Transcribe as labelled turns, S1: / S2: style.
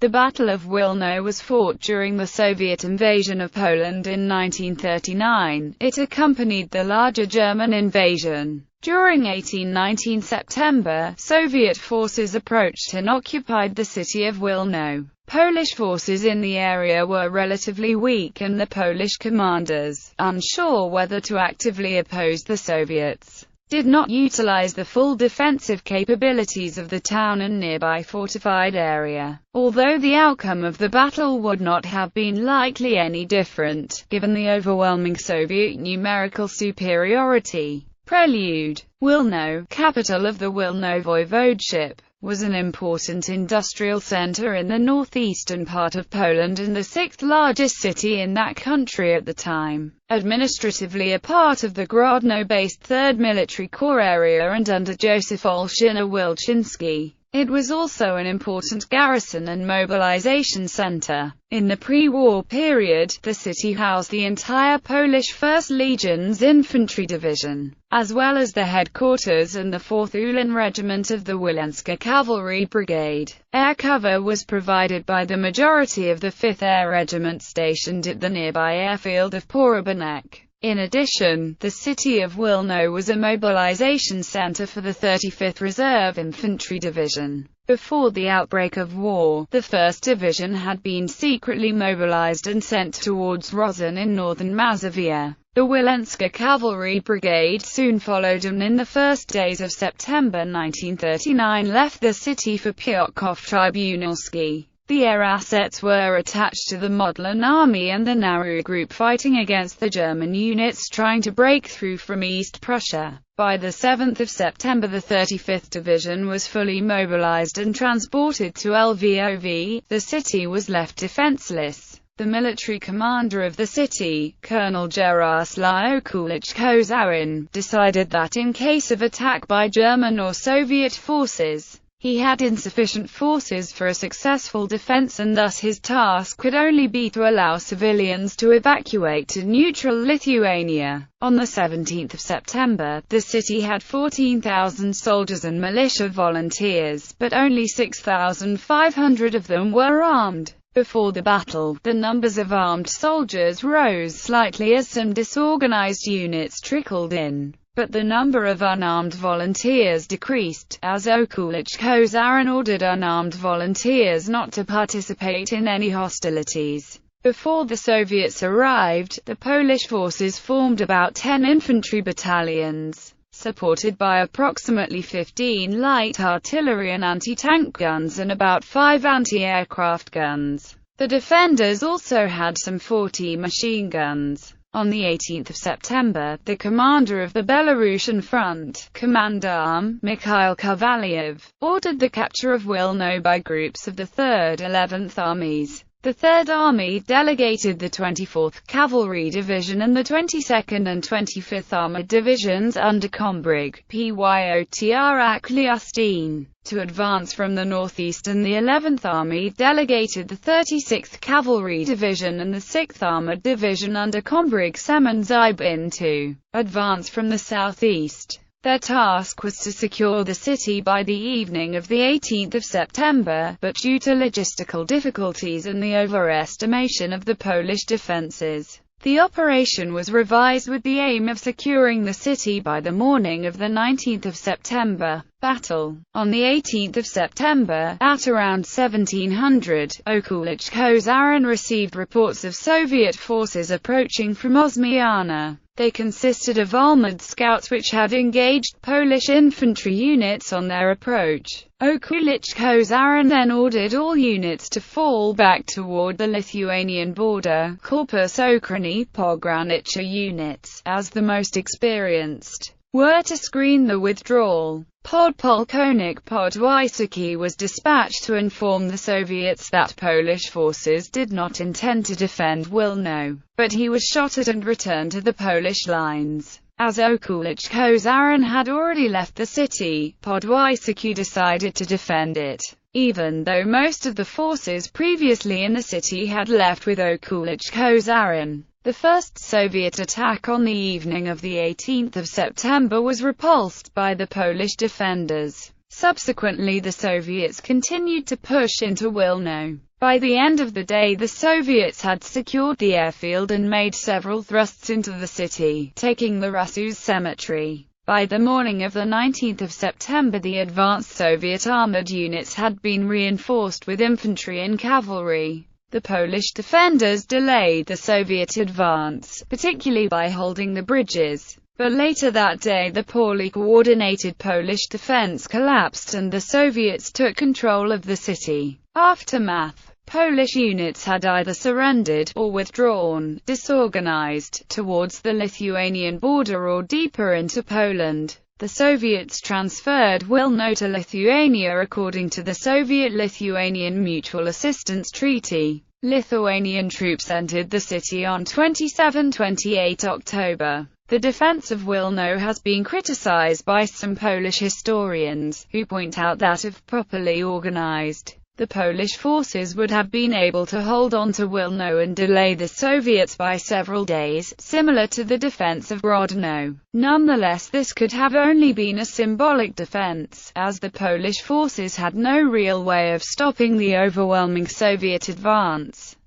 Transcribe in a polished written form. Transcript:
S1: The Battle of Wilno was fought during the Soviet invasion of Poland in 1939. It accompanied the larger German invasion. During 1819 September, Soviet forces approached and occupied the city of Wilno. Polish forces in the area were relatively weak, and the Polish commanders, unsure whether to actively oppose the Soviets, did not utilize the full defensive capabilities of the town and nearby fortified area. Although the outcome of the battle would not have been likely any different, given the overwhelming Soviet numerical superiority. Prelude. Wilno, capital of the Wilno Voivodeship, was an important industrial center in the northeastern part of Poland and the sixth largest city in that country at the time. Administratively a part of the Grodno-based 3rd Military Corps area and under Joseph Olszyna-Wilczynski. It was also an important garrison and mobilization center. In the pre-war period, the city housed the entire Polish 1st Legion's infantry division, as well as the headquarters and the 4th Ulan Regiment of the Wileńska Cavalry Brigade. Air cover was provided by the majority of the 5th Air Regiment stationed at the nearby airfield of Porobanek. In addition, the city of Wilno was a mobilization center for the 35th Reserve Infantry Division. Before the outbreak of war, the 1st Division had been secretly mobilized and sent towards Rozan in northern Mazovia. The Wileńska Cavalry Brigade soon followed and in the first days of September 1939 left the city for Piotrków Trybunalski. The air assets were attached to the Modlin Army and the Nauru Group fighting against the German units trying to break through from East Prussia. By the 7th of September the 35th Division was fully mobilized and transported to Lvov. The city was left defenseless. The military commander of the city, Colonel Jaroslaw Okulicz-Kozarin, decided that in case of attack by German or Soviet forces, he had insufficient forces for a successful defense, and thus his task could only be to allow civilians to evacuate to neutral Lithuania. On the 17th of September, the city had 14,000 soldiers and militia volunteers, but only 6,500 of them were armed. Before the battle, the numbers of armed soldiers rose slightly as some disorganized units trickled in, but the number of unarmed volunteers decreased, as Okulicz-Kozarin ordered unarmed volunteers not to participate in any hostilities. Before the Soviets arrived, the Polish forces formed about 10 infantry battalions, supported by approximately 15 light artillery and anti-tank guns and about 5 anti-aircraft guns. The defenders also had some 40 machine guns. On the 18th of September, the commander of the Belarusian front, Commandant Mikhail Kovalyev, ordered the capture of Wilno by groups of the 3rd 11th Armies. The 3rd Army delegated the 24th Cavalry Division and the 22nd and 25th Armored Divisions under Kombrig Pyotr Akliustin to advance from the northeast, and the 11th Army delegated the 36th Cavalry Division and the 6th Armored Division under Kombrig Semyon Zybin to advance from the southeast. Their task was to secure the city by the evening of the 18th of September, but due to logistical difficulties and the overestimation of the Polish defenses, the operation was revised with the aim of securing the city by the morning of the 19th of September. Battle. On the 18th of September, at around 1700, Okulicz-Kozarin received reports of Soviet forces approaching from Osmiana. They consisted of armored scouts which had engaged Polish infantry units on their approach. Okulicz-Kozarin then ordered all units to fall back toward the Lithuanian border. Korpus Ochrony Pogranicze units, as the most experienced, were to screen the withdrawal. Podpolkovnik Podwysocki was dispatched to inform the Soviets that Polish forces did not intend to defend Wilno, but he was shot at and returned to the Polish lines. As Okulicz-Kozarin had already left the city, Podwysocki decided to defend it, even though most of the forces previously in the city had left with Okulicz-Kozarin. The first Soviet attack on the evening of the 18th of September was repulsed by the Polish defenders. Subsequently, the Soviets continued to push into Wilno. By the end of the day, the Soviets had secured the airfield and made several thrusts into the city, taking the Rasus cemetery. By the morning of the 19th of September, the advanced Soviet armored units had been reinforced with infantry and cavalry. The Polish defenders delayed the Soviet advance, particularly by holding the bridges. But later that day, the poorly coordinated Polish defense collapsed and the Soviets took control of the city. Aftermath: Polish units had either surrendered, or withdrawn, disorganized, towards the Lithuanian border or deeper into Poland. The Soviets transferred Wilno to Lithuania according to the Soviet-Lithuanian Mutual Assistance Treaty. Lithuanian troops entered the city on 27–28 October. The defense of Wilno has been criticized by some Polish historians, who point out that if properly organized, the Polish forces would have been able to hold on to Wilno and delay the Soviets by several days, similar to the defense of Grodno. Nonetheless, this could have only been a symbolic defense, as the Polish forces had no real way of stopping the overwhelming Soviet advance.